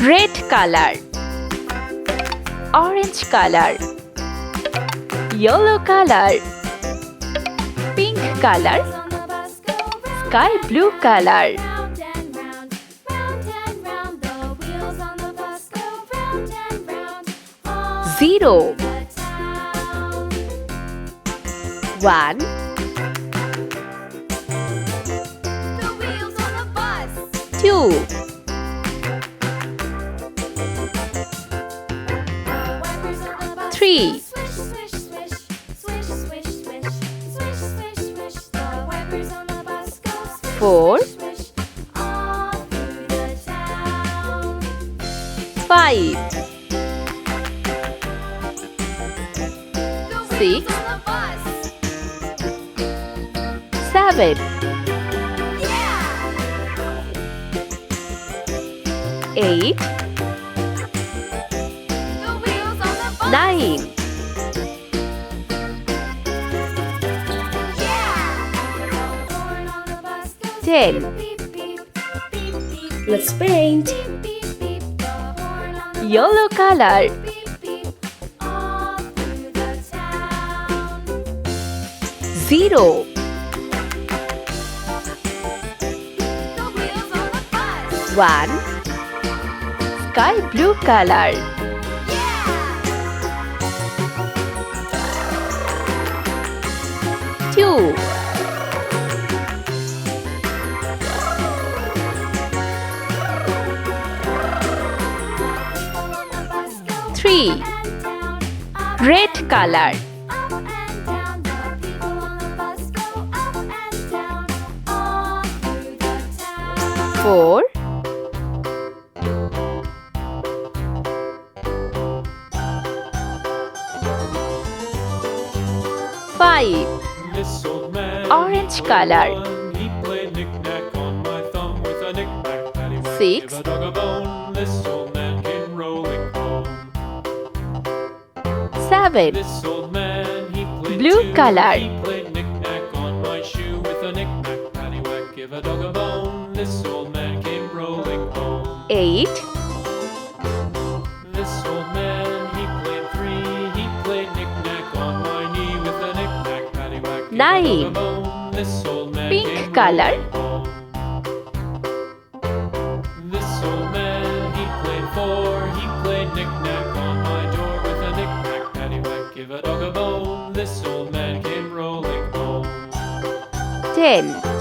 Red color, orange color, yellow color, pink color, sky blue color. 0 1 2 3 4 5 6 7 8 9 10 Let's paint. Yellow color, 0 1 sky blue color, 2 3 red color, 4 5 This old man, orange color, he played knick-knack on my thumb with a knick-knack paddywhack. 6 Give a dog a bone, this old man came rolling home. 7 This old man, he played blue too. color, He played knick-knack on my shoe with a knick-knack paddywhack. Give a dog a bone, this old man came rolling home. 8 This old man, he played 3. He played knick-knack on my knee with a knick-knack paddywhack. Give a 9 dog a bone, this old man pink came color, rolling home. This old man, he played 4. He played knick-knack on my door with a knick-knack paddywhack. Give a dog a bone, this old man came rolling home. 10